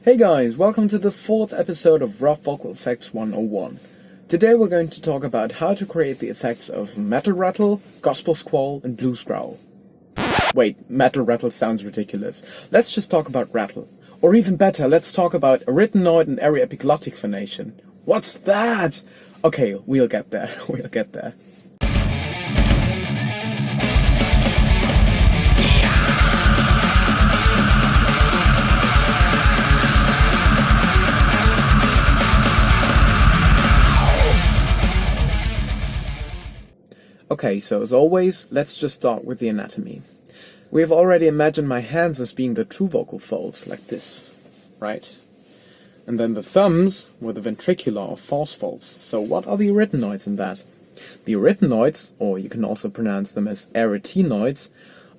Hey guys, welcome to the 4th episode of Rough Vocal Effects 101. Today we're going to talk about how to create the effects of Metal Rattle, Gospel Squall, and Blues Growl. Wait, Metal Rattle sounds ridiculous. Let's just talk about Rattle. Or even better, let's talk about arytenoid and aryepiglottic phonation. What's that? Okay, we'll get there, we'll get there. Okay, so as always, let's just start with the anatomy. We have already imagined my hands as being the true vocal folds, like this, right? And then the thumbs were the ventricular or false folds. So what are the arytenoids in that? The arytenoids, or you can also pronounce them as arytenoids,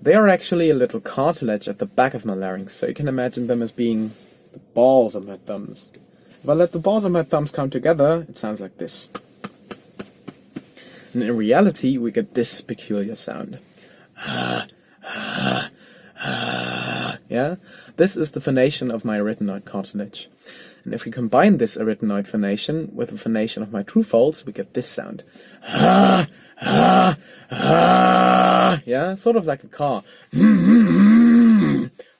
they are actually a little cartilage at the back of my larynx, so you can imagine them as being the balls of my thumbs. If I let the balls of my thumbs come together, it sounds like this. And in reality, we get this peculiar sound. Yeah? This is the phonation of my arytenoid cartilage. And if we combine this arytenoid phonation with the phonation of my true folds, we get this sound. Yeah? Sort of like a car.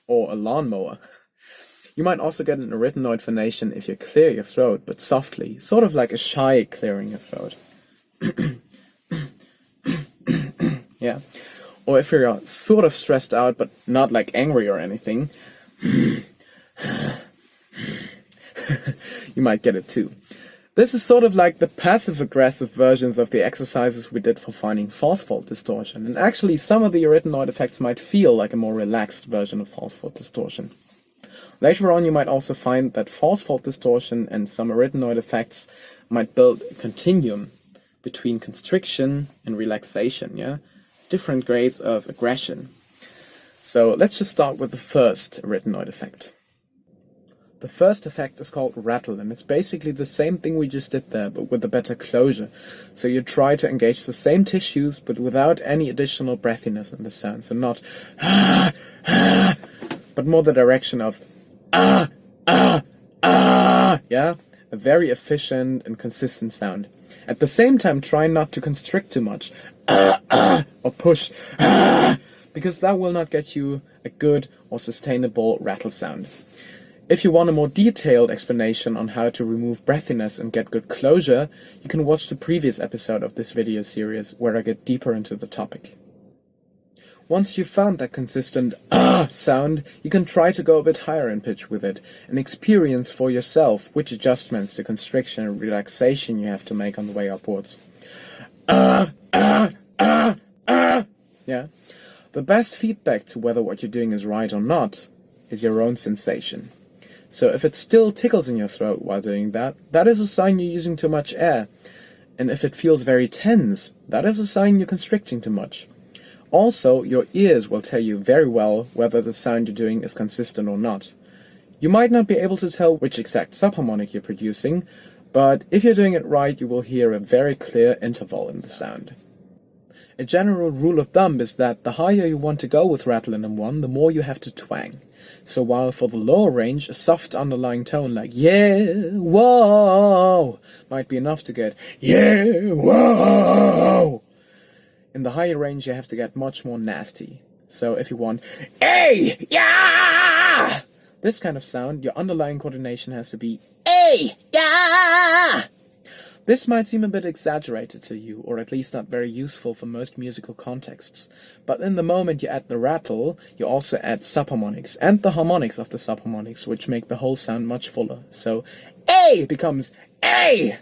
Or a lawnmower. You might also get an arytenoid phonation if you clear your throat, but softly. Sort of like a shy clearing your throat. Yeah. Or if you're sort of stressed out, but not like angry or anything, you might get it too. This is sort of like the passive-aggressive versions of the exercises we did for finding false fold distortion. And actually, some of the arytenoid effects might feel like a more relaxed version of false fold distortion. Later on, you might also find that false fold distortion and some arytenoid effects might build a continuum between constriction and relaxation, yeah? Different grades of aggression. So let's just start with the first arytenoid effect. The first effect is called Rattle, and it's basically the same thing we just did there, but with a better closure. So you try to engage the same tissues, but without any additional breathiness in the sound. So not but more the direction of yeah? A very efficient and consistent sound. At the same time, try not to constrict too much, or push, because that will not get you a good or sustainable rattle sound. If you want a more detailed explanation on how to remove breathiness and get good closure, you can watch the previous episode of this video series where I get deeper into the topic. Once you've found that consistent sound, you can try to go a bit higher in pitch with it and experience for yourself which adjustments to constriction and relaxation you have to make on the way upwards. Yeah? The best feedback to whether what you're doing is right or not is your own sensation. So if it still tickles in your throat while doing that, that is a sign you're using too much air. And if it feels very tense, that is a sign you're constricting too much. Also, your ears will tell you very well whether the sound you're doing is consistent or not. You might not be able to tell which exact subharmonic you're producing, but if you're doing it right, you will hear a very clear interval in the sound. A general rule of thumb is that the higher you want to go with Rattle in M1, the more you have to twang. So while for the lower range, a soft underlying tone like yeah, whoa, might be enough to get yeah, whoa, in the higher range you have to get much more nasty. So if you want hey, yeah, this kind of sound, your underlying coordination has to be hey, yeah. This might seem a bit exaggerated to you, or at least not very useful for most musical contexts, but in the moment you add the rattle, you also add subharmonics, and the harmonics of the subharmonics, which make the whole sound much fuller. So, A becomes A!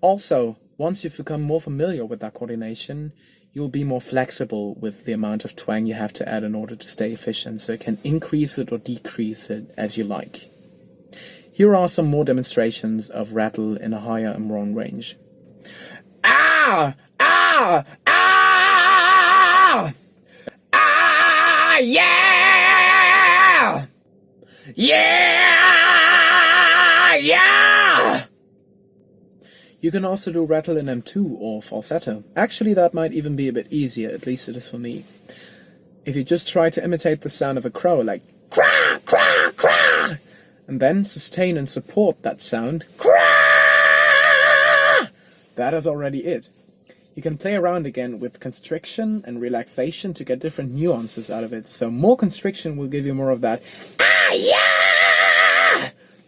Also, once you've become more familiar with that coordination, you'll be more flexible with the amount of twang you have to add in order to stay efficient, so you can increase it or decrease it as you like. Here are some more demonstrations of Rattle in a higher M1 range. Ah! Ah! Ah! Ah! Yeah! Yeah! Yeah! You can also do Rattle in M2 or falsetto. Actually, that might even be a bit easier, at least it is for me. If you just try to imitate the sound of a crow, like craw, craw, craw, and then sustain and support that sound. That is already it. You can play around again with constriction and relaxation to get different nuances out of it. So more constriction will give you more of that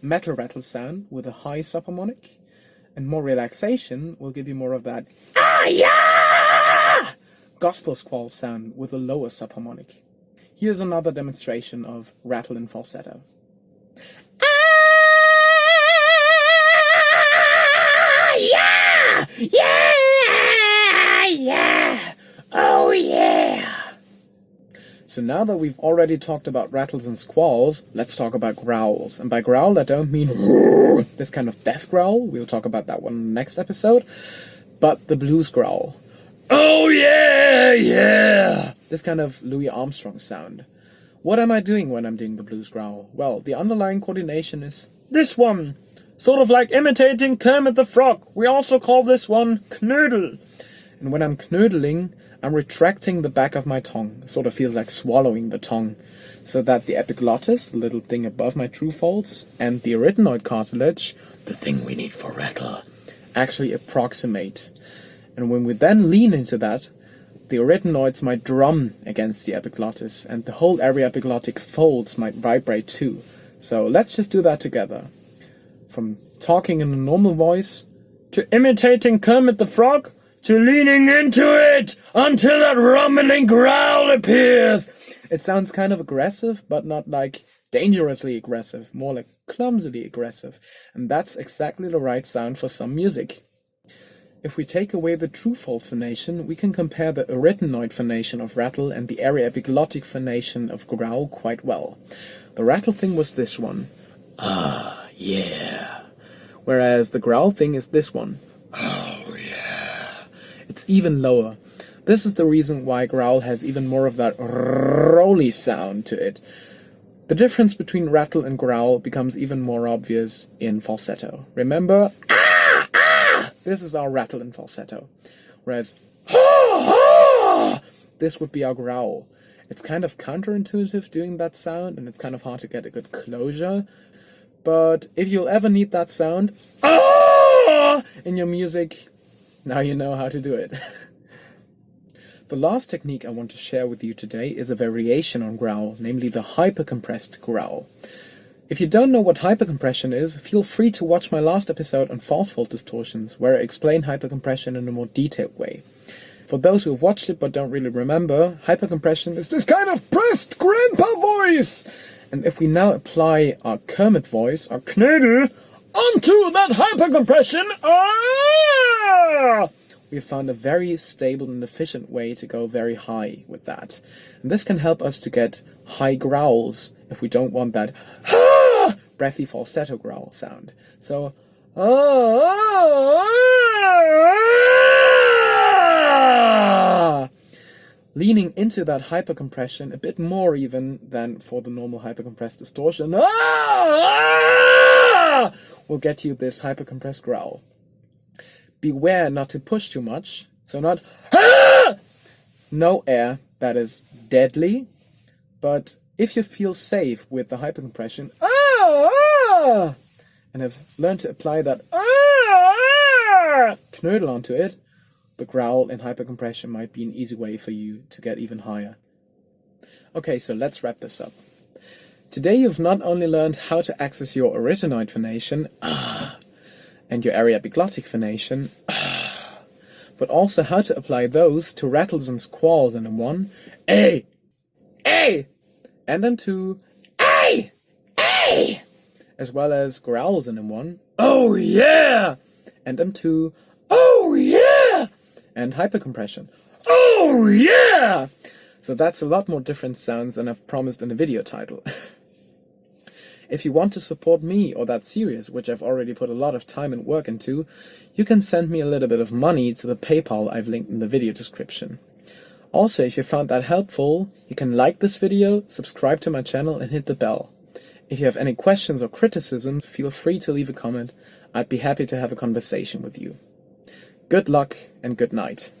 metal rattle sound with a high subharmonic, and more relaxation will give you more of that gospel squall sound with a lower subharmonic. Here's another demonstration of rattle and falsetto. Yeah! Oh yeah! So now that we've already talked about rattles and squalls, let's talk about growls. And by growl, I don't mean this kind of death growl. We'll talk about that one in the next episode. But the blues growl. Oh yeah, yeah! This kind of Louis Armstrong sound. What am I doing when I'm doing the blues growl? Well, the underlying coordination is this one. Sort of like imitating Kermit the Frog. We also call this one Knödel. And when I'm knödeling, I'm retracting the back of my tongue. It sort of feels like swallowing the tongue. So that the epiglottis, the little thing above my true folds, and the arytenoid cartilage, the thing we need for rattle, actually approximate. And when we then lean into that, the arytenoids might drum against the epiglottis, and the whole area epiglottic folds might vibrate too. So let's just do that together. From talking in a normal voice, to imitating Kermit the Frog, to leaning into it until that rumbling growl appears. It sounds kind of aggressive, but not like dangerously aggressive, more like clumsily aggressive. And that's exactly the right sound for some music. If we take away the true fold phonation, we can compare the arytenoid phonation of rattle and the aryepiglottic phonation of growl quite well. The rattle thing was this one. Ah, yeah. Whereas the growl thing is this one. Oh, yeah. It's even lower. This is the reason why growl has even more of that rolly sound to it. The difference between rattle and growl becomes even more obvious in falsetto. Remember? This is our rattle in falsetto. Whereas this would be our growl. It's kind of counterintuitive doing that sound, and it's kind of hard to get a good closure. But if you'll ever need that sound in your music, now you know how to do it. The last technique I want to share with you today is a variation on growl, namely the hypercompressed growl. If you don't know what hypercompression is, feel free to watch my last episode on false fold distortions, where I explain hypercompression in a more detailed way. For those who have watched it but don't really remember, hypercompression is this kind of pressed grandpa voice! And if we now apply our Kermit voice, our Knödel, onto that hypercompression, we have found a very stable and efficient way to go very high with that. And this can help us to get high growls if we don't want that breathy falsetto growl sound. So, leaning into that hypercompression a bit more even than for the normal hypercompressed distortion will get you this hypercompressed growl. Beware not to push too much, so not no air, that is deadly, but if you feel safe with the hypercompression and have learned to apply that knödel onto it, the growl in hypercompression might be an easy way for you to get even higher. Okay, so let's wrap this up. Today you've not only learned how to access your arytenoid phonation and your aryepiglottic phonation, but also how to apply those to rattles and squalls in M1, A, and M2, A, as well as growls in M1, oh yeah, and M2, oh yeah, and hypercompression, oh yeah! So that's a lot more different sounds than I've promised in the video title. If you want to support me or that series, which I've already put a lot of time and work into, you can send me a little bit of money to the PayPal I've linked in the video description. Also, if you found that helpful, you can like this video, subscribe to my channel and hit the bell. If you have any questions or criticism, feel free to leave a comment. I'd be happy to have a conversation with you. Good luck and good night.